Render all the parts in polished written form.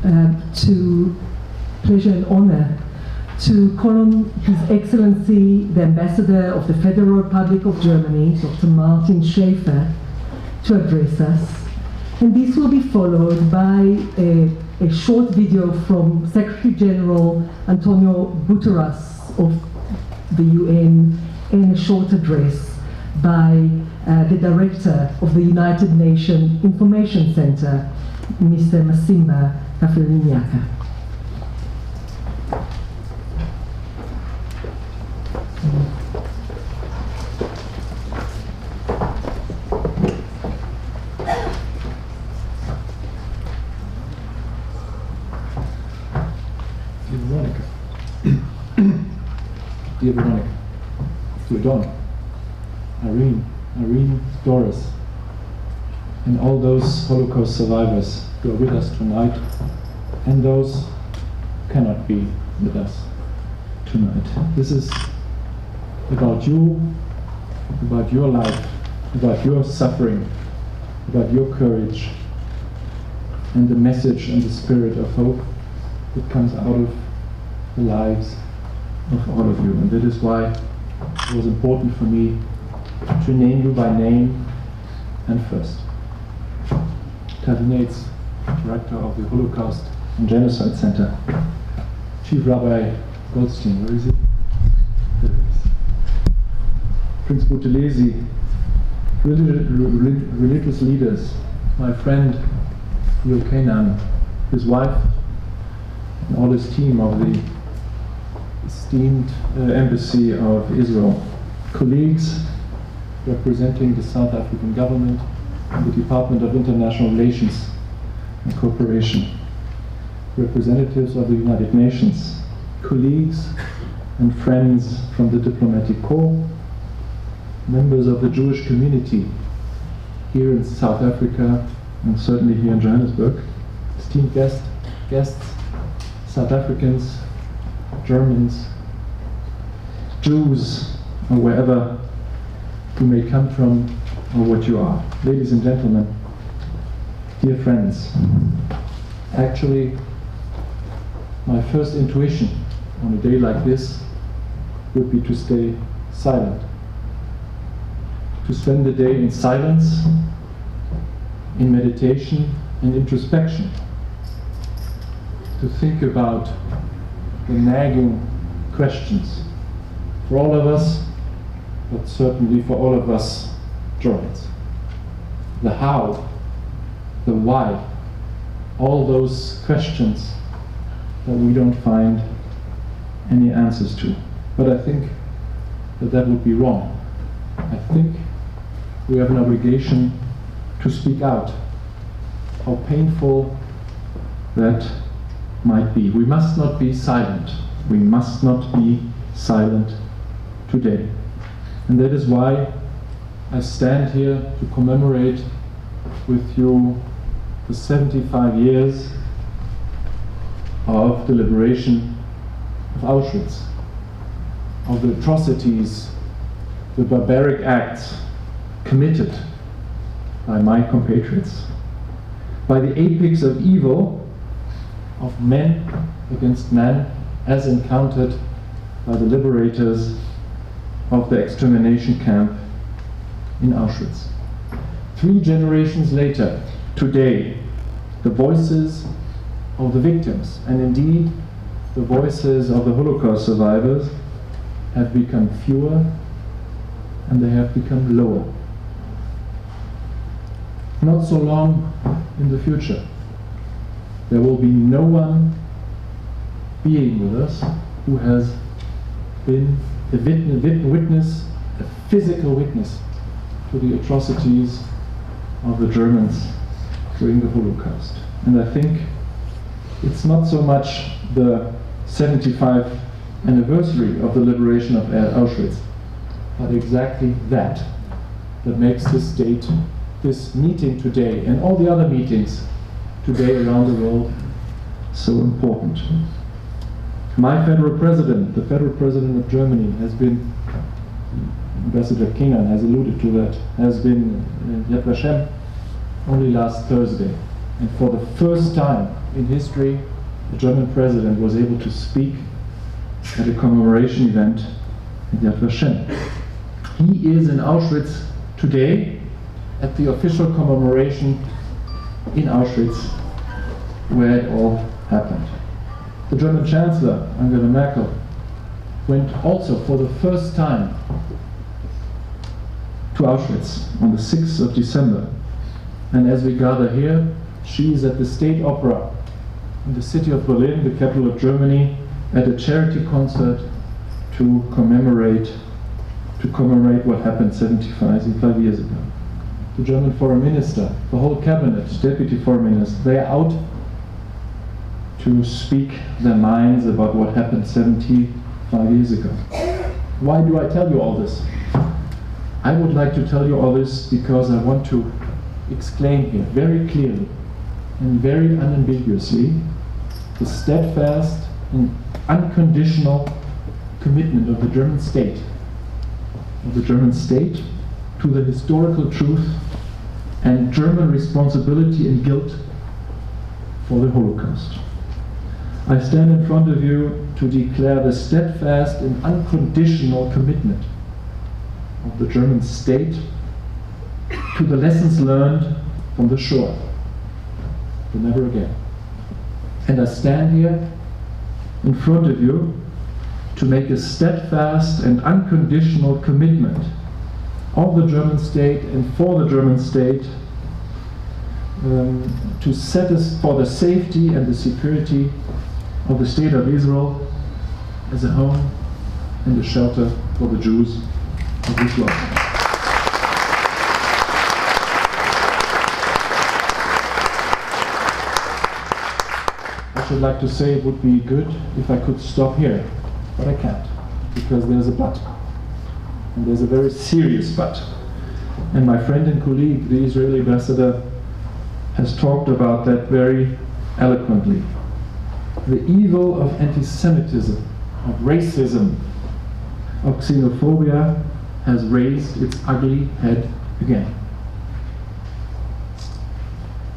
to pleasure and honor to call on His Excellency, the Ambassador of the Federal Republic of Germany, Dr. Martin Schaefer, to address us. And this will be followed by a short video from Secretary General Antonio Guterres of the UN and a short address by the Director of the United Nations Information Center, Mr. Masimba Kafeliniaka. Dear Veronica, dear Don, Irene, Doris, and all those Holocaust survivors who are with us tonight, and those who cannot be with us tonight. This is about you, about your life, about your suffering, about your courage, and the message and the spirit of hope that comes out of the lives of all of you. And that is why it was important for me to name you by name and first. Tadinates, Director of the Holocaust and Genocide Center. Chief Rabbi Goldstein, where is he? There he is. Prince Buthelezi, religious leaders, my friend Yochanan, his wife, and all his team of the esteemed Embassy of Israel, colleagues representing the South African government and the Department of International Relations and Cooperation, representatives of the United Nations, colleagues and friends from the diplomatic corps, members of the Jewish community here in South Africa and certainly here in Johannesburg, esteemed guests, South Africans, Germans, Jews, or wherever you may come from or what you are. Ladies and gentlemen, dear friends, actually my first intuition on a day like this would be to stay silent, to spend the day in silence, in meditation and introspection, to think about the nagging questions for all of us, but certainly for all of us Germans. The how, the why, all those questions that we don't find any answers to. But I think that that would be wrong. I think we have an obligation to speak out, how painful that might be. We must not be silent. We must not be silent today. And that is why I stand here to commemorate with you the 75 years of the liberation of Auschwitz, of the atrocities, the barbaric acts committed by my compatriots, by the apex of evil of men against men as encountered by the liberators of the extermination camp in Auschwitz. 3 generations later, today, the voices of the victims, and indeed the voices of the Holocaust survivors, have become fewer and they have become lower. Not so long in the future, there will be no one being with us who has been a witness, a physical witness to the atrocities of the Germans during the Holocaust. And I think it's not so much the 75th anniversary of the liberation of Auschwitz, but exactly that makes this date, this meeting today, and all the other meetings today around the world so important. My federal president, the federal president of Germany, has been, Ambassador Kingan has alluded to that, has been Yad Vashem only last Thursday. And for the first time in history a German president was able to speak at a commemoration event in Yad Vashem. He is in Auschwitz today at the official commemoration in Auschwitz where it all happened. The German Chancellor, Angela Merkel, went also for the first time to Auschwitz on the 6th of December. And as we gather here, she is at the State Opera in the city of Berlin, the capital of Germany, at a charity concert to commemorate what happened 75 years ago. The German foreign minister, the whole cabinet, deputy foreign minister, they are out to speak their minds about what happened 75 years ago. Why do I tell you all this? I would like to tell you all this because I want to explain here very clearly and very unambiguously the steadfast and unconditional commitment of the German state to the historical truth and German responsibility and guilt for the Holocaust. I stand in front of you to declare the steadfast and unconditional commitment of the German state to the lessons learned from the Shoah, to never again. And I stand here in front of you to make a steadfast and unconditional commitment of the German state and for the German state to set us for the safety and the security of the State of Israel as a home and a shelter for the Jews of this world. I should like to say it would be good if I could stop here, but I can't, because there's a but. And there's a very serious but. And my friend and colleague, the Israeli ambassador, has talked about that very eloquently. The evil of anti-Semitism, of racism, of xenophobia has raised its ugly head again.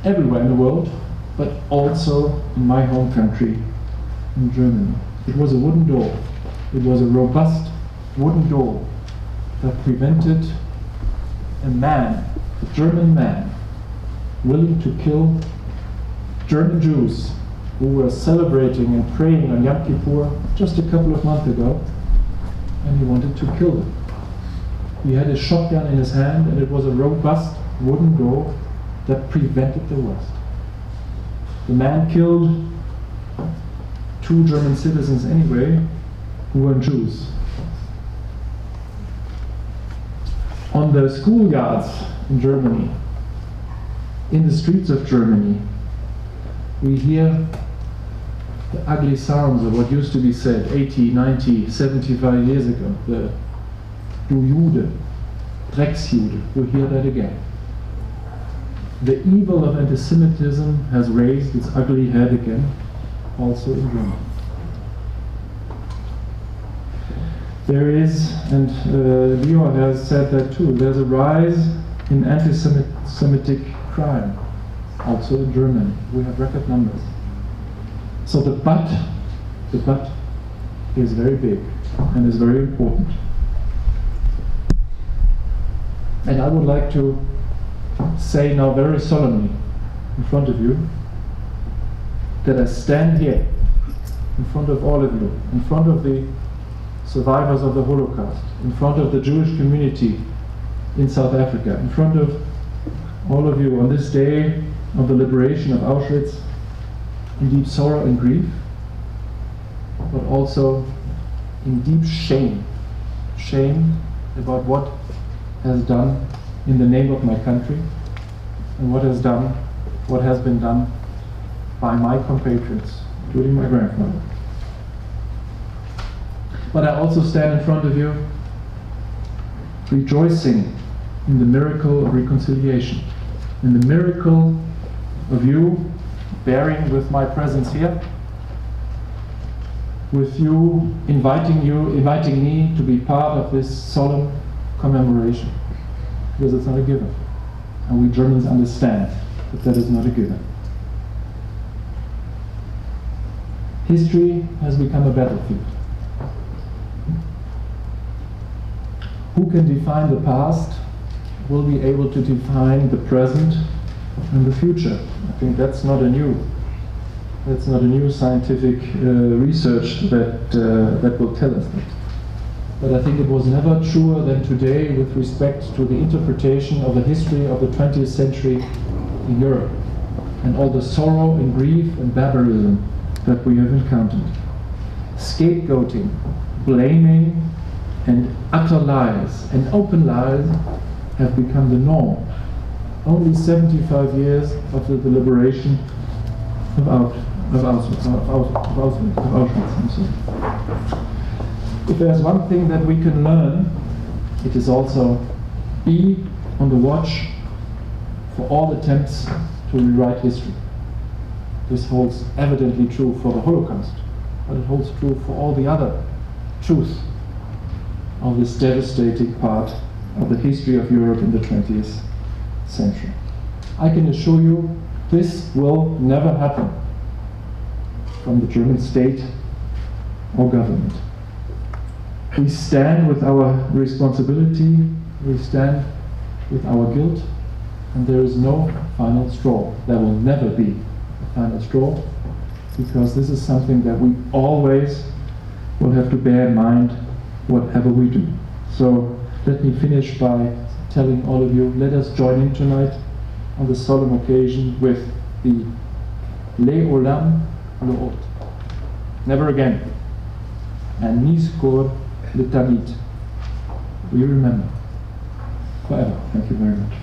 Everywhere in the world, but also in my home country, in Germany. It was a wooden door. It was a robust wooden door that prevented a man, a German man, willing to kill German Jews who were celebrating and praying on Yom Kippur just a couple of months ago, and he wanted to kill them. He had a shotgun in his hand, and it was a robust wooden door that prevented the worst. The man killed 2 German citizens anyway, who were Jews. On the schoolyards in Germany, in the streets of Germany, we hear the ugly sounds of what used to be said 80, 90, 75 years ago. The Du Jude, Drecksjude, we hear that again. The evil of anti-Semitism has raised its ugly head again, also in Germany. There is, and Leo has said that too, there's a rise in anti-Semitic crime, also in Germany. We have record numbers. So the but is very big and is very important. And I would like to say now very solemnly in front of you that I stand here in front of all of you, in front of the survivors of the Holocaust, in front of the Jewish community in South Africa, in front of all of you on this day of the liberation of Auschwitz, in deep sorrow and grief, but also in deep shame about what has done in the name of my country, and what has been done by my compatriots, including my grandfather. But I also stand in front of you rejoicing in the miracle of reconciliation, in the miracle of you bearing with my presence here, with you inviting me to be part of this solemn commemoration, because it's not a given. And we Germans understand that that is not a given. History has become a battlefield. Who can define the past will be able to define the present and the future. I think that's not a new scientific research that will tell us that. But I think it was never truer than today with respect to the interpretation of the history of the 20th century in Europe and all the sorrow and grief and barbarism that we have encountered. Scapegoating, blaming, and utter lies and open lies have become the norm. Only 75 years after the liberation of Auschwitz. If there's one thing that we can learn, it is also be on the watch for all attempts to rewrite history. This holds evidently true for the Holocaust, but it holds true for all the other truths of this devastating part of the history of Europe in the 20th century. I can assure you this will never happen from the German state or government. We stand with our responsibility, we stand with our guilt, and there is no final straw. There will never be a final straw, because this is something that we always will have to bear in mind whatever we do. So let me finish by telling all of you, let us join in tonight on the solemn occasion with the Le'olam Lo'ot. Never again. And Nizkor L'Tamid. We remember. Forever. Thank you very much.